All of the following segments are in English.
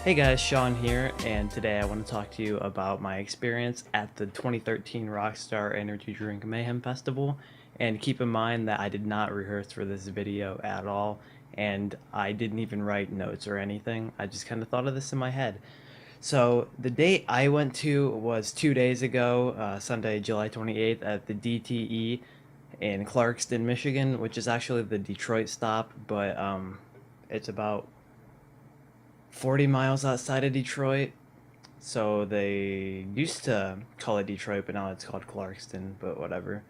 Hey guys, Sean here, and today I want to talk to you about my experience at the 2013 Rockstar Energy Drink Mayhem Festival. And keep in mind that I did not rehearse for this video at all, and I didn't even write notes or anything. I just kind of thought of this in my head. So the date I went to was 2 days ago, Sunday, July 28th, at the DTE in Clarkston, Michigan, which is actually the Detroit stop, but it's about 40 miles outside of Detroit. So they used to call it Detroit, but now it's called Clarkston, but whatever.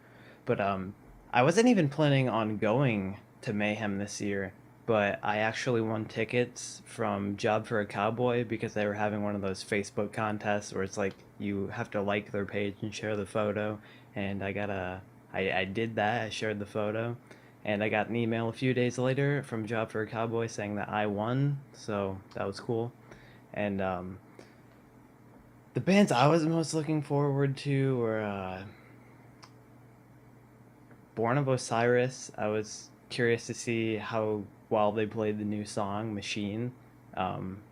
But I wasn't even planning on going to Mayhem this year, but I actually won tickets from Job for a Cowboy because they were having one of those Facebook contests where it's like you have to like their page and share the photo, and I did that. I shared the photo, and I got an email a few days later from Job for a Cowboy saying that I won, so that was cool. And the bands I was most looking forward to were Born of Osiris. I was curious to see how well they played the new song Machine. Um,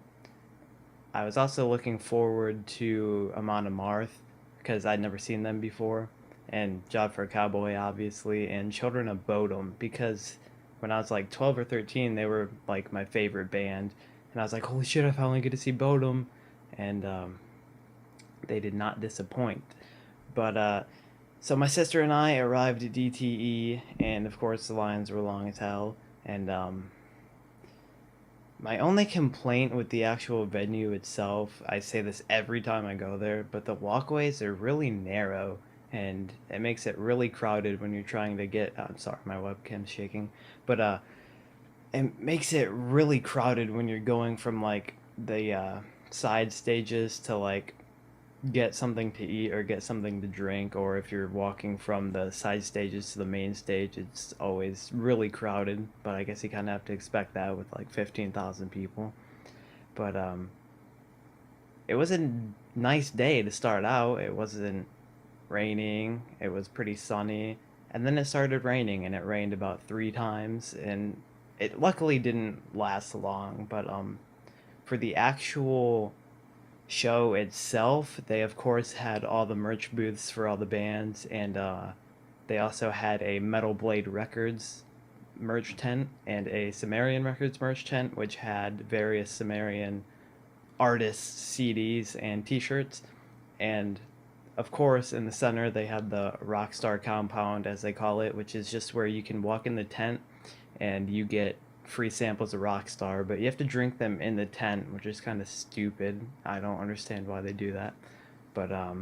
I was also looking forward to Amon Amarth because I'd never seen them before, and Job for a Cowboy, obviously, and Children of Bodom because when I was like 12 or 13, they were like my favorite band, and I was like, holy shit, I finally get to see Bodom, and they did not disappoint. But so my sister and I arrived at DTE, and of course the lines were long as hell, and my only complaint with the actual venue itself, I say this every time I go there, but the walkways are really narrow and it makes it really crowded when you're trying to get. I'm sorry, my webcam's shaking, but it makes it really crowded when you're going from like the side stages to like get something to eat or get something to drink, or if you're walking from the side stages to the main stage, it's always really crowded. But I guess you kind of have to expect that with like 15,000 people. But it was a nice day to start out. It wasn't raining, it was pretty sunny, and then it started raining, and it rained about 3 times, and it luckily didn't last long. But for the actual show itself, they of course had all the merch booths for all the bands, and they also had a Metal Blade Records merch tent and a Sumerian Records merch tent, which had various Sumerian artists' CDs and T-shirts. And of course, in the center, they had the Rockstar compound, as they call it, which is just where you can walk in the tent and you get free samples of Rockstar, but you have to drink them in the tent, which is kind of stupid. I don't understand why they do that. But I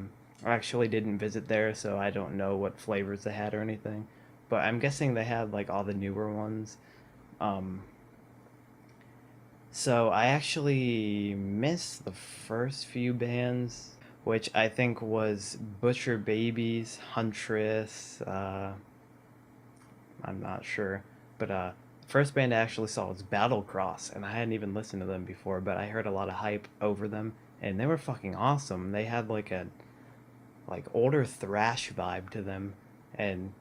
actually didn't visit there, so I don't know what flavors they had or anything. But I'm guessing they had like all the newer ones. Um, so I actually missed the first few bands, which I think was Butcher Babies, Huntress. I'm not sure, but first band I actually saw was Battlecross, and I hadn't even listened to them before, but I heard a lot of hype over them, and they were fucking awesome. They had like a older thrash vibe to them, and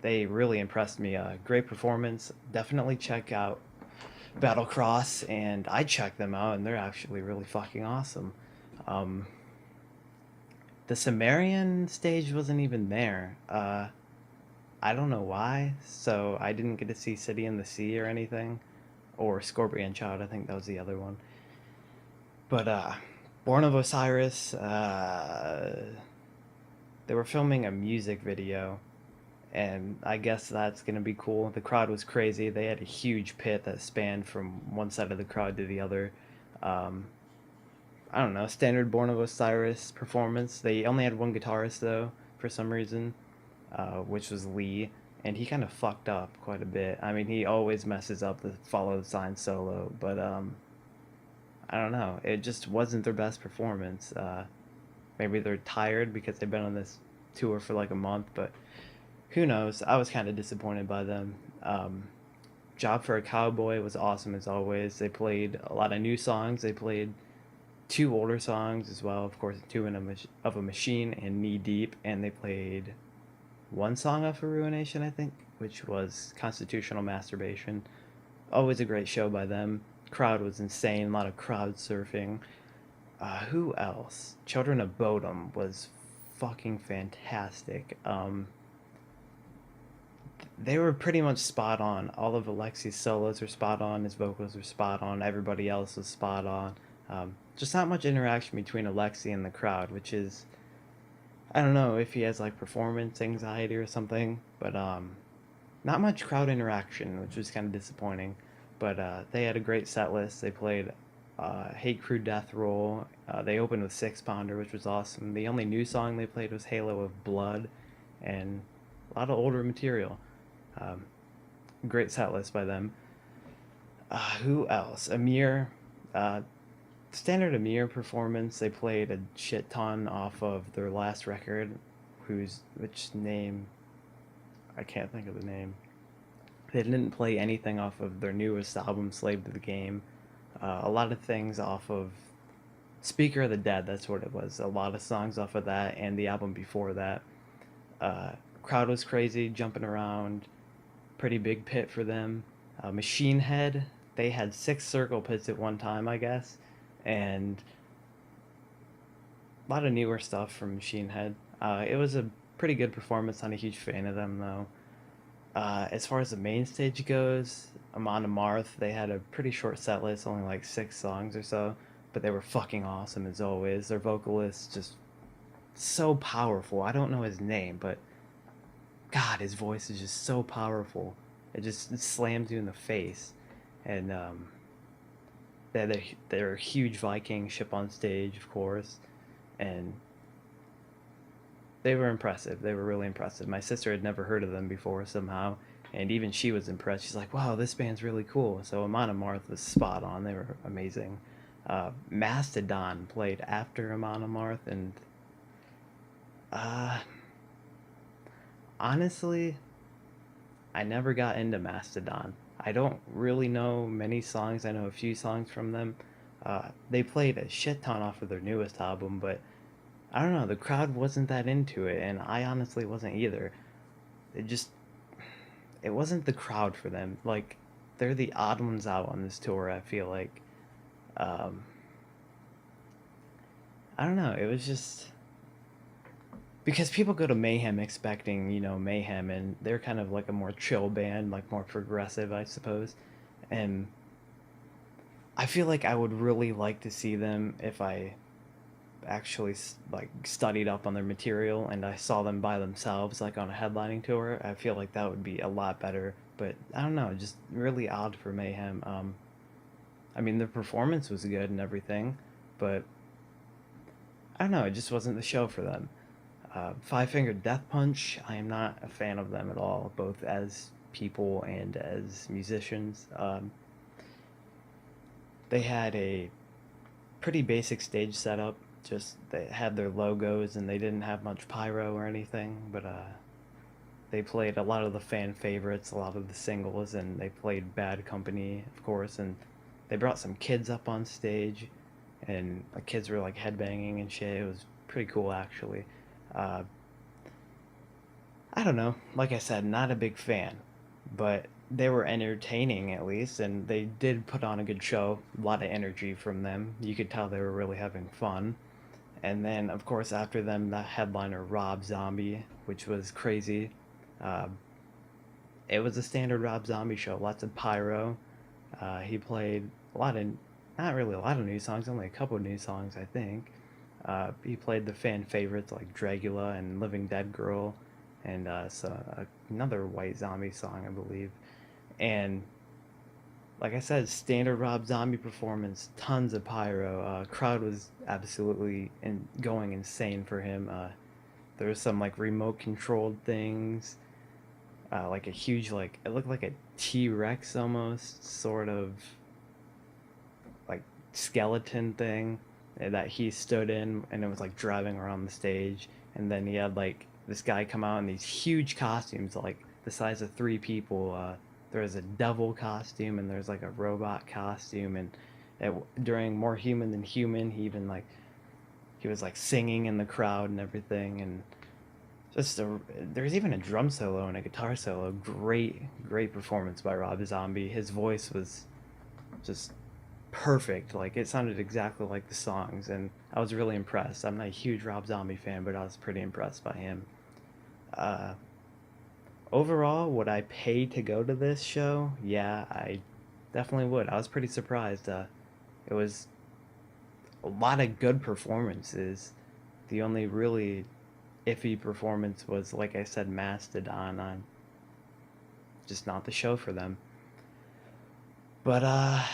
they really impressed me. Great performance. Definitely check out Battlecross, and I checked them out, and they're actually really fucking awesome. Um, the Sumerian stage wasn't even there. I don't know why, so I didn't get to see City in the Sea or anything, or Scorpion Child. I think that was the other one. But Born of Osiris, they were filming a music video, and I guess that's gonna be cool. The crowd was crazy. They had a huge pit that spanned from one side of the crowd to the other. Um, I don't know, standard Born of Osiris performance. They only had one guitarist though, for some reason, which was Lee, and he kind of fucked up quite a bit. I mean, he always messes up the Follow the Sign solo, but I don't know. It just wasn't their best performance. Maybe they're tired because they've been on this tour for like a month, but who knows? I was kind of disappointed by them. Job for a Cowboy was awesome as always. They played a lot of new songs. They played two older songs as well, of course, Two in of a Machine and Knee Deep, and they played one song off of Ruination, I think, which was Constitutional Masturbation. Always a great show by them. Crowd was insane. A lot of crowd surfing. Who else? Children of Bodom was fucking fantastic. They were pretty much spot on. All of Alexi's solos were spot on. His vocals were spot on. Everybody else was spot on. Just not much interaction between Alexi and the crowd, which is, I don't know if he has like performance anxiety or something, but not much crowd interaction, which was kind of disappointing. But they had a great set list. They played Hate Crew Death Roll. They opened with Six Pounder, which was awesome. The only new song they played was Halo of Blood, and a lot of older material. Um, Great set list by them. Who else? Amir. Uh, Standard Amir performance. They played a shit ton off of their last record, which name I can't think of the name. They didn't play anything off of their newest album, Slave to the Game. A lot of things off of Speaker of the Dead. That's what it was. A lot of songs off of that and the album before that. Crowd was crazy, jumping around. Pretty big pit for them. Machine Head. They had 6 circle pits at one time, I guess, and a lot of newer stuff from Machine Head. It was a pretty good performance. Not a huge fan of them though. As far as the main stage goes, Amon Amarth, they had a pretty short set list, only like 6 songs or so, but they were fucking awesome as always. Their vocalist just so powerful. I don't know his name, but God, his voice is just so powerful. It slams you in the face. And they're a huge Viking ship on stage, of course, and they were impressive. They were really impressive. My sister had never heard of them before somehow, and even she was impressed. She's like, "Wow, this band's really cool." So Amon Amarth was spot on. They were amazing. Mastadon played after Amon Amarth, and uh, honestly, I never got into Mastodon. I don't really know many songs. I know a few songs from them. They played a shit ton off of their newest album, but I don't know. The crowd wasn't that into it, and I honestly wasn't either. It just, it wasn't the crowd for them. Like, they're the odd ones out on this tour, I feel like. Um, I don't know. It was just because people go to Mayhem expecting, Mayhem, and they're kind of like a more chill band, like more progressive, I suppose. And I feel like I would really like to see them if I actually like studied up on their material and I saw them by themselves, like on a headlining tour. I feel like that would be a lot better. But I don't know, just really odd for Mayhem. I mean, their performance was good and everything, but I don't know, it just wasn't the show for them. Five Finger Death Punch, I am not a fan of them at all, both as people and as musicians. They had a pretty basic stage setup. Just they had their logos and they didn't have much pyro or anything, but they played a lot of the fan favorites, a lot of the singles, and they played Bad Company, of course, and they brought some kids up on stage, and the kids were like headbanging and shit. It was pretty cool actually. Uh, I don't know. Like I said, not a big fan, but they were entertaining at least, and they did put on a good show. A lot of energy from them. You could tell they were really having fun. And then, of course, after them, the headliner Rob Zombie, which was crazy. Uh, it was a standard Rob Zombie show. Lots of pyro. He played a lot of, not really a lot of new songs, only a couple of new songs, I think. He played the fan favorites like Dragula and Living Dead Girl, and another White Zombie song, I believe. And like I said, standard Rob Zombie performance, tons of pyro. Crowd was absolutely going insane for him. There was some like remote controlled things, like a huge like it looked like a T-Rex almost, sort of like skeleton thing that he stood in, and it was like driving around the stage. And then he had like this guy come out in these huge costumes, like the size of 3 people. There was a devil costume and there's like a robot costume, and during More Human Than Human, he was like singing in the crowd and everything, and there's even a drum solo and a guitar solo. Great performance by Rob Zombie. His voice was just perfect. Like, it sounded exactly like the songs, and I was really impressed. I'm not a huge Rob Zombie fan, but I was pretty impressed by him. Uh, Overall, would I pay to go to this show? Yeah, I definitely would. I was pretty surprised. It was a lot of good performances. The only really iffy performance was, like I said, Mastadon. I'm just not the show for them. But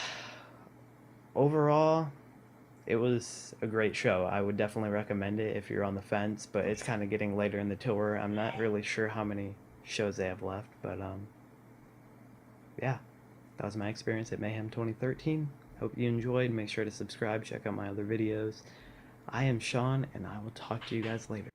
overall, it was a great show. I would definitely recommend it if you're on the fence, but it's kind of getting later in the tour. I'm not really sure how many shows they have left, but yeah, that was my experience at Mayhem 2013. Hope you enjoyed. Make sure to subscribe, check out my other videos. I am Sean, and I will talk to you guys later.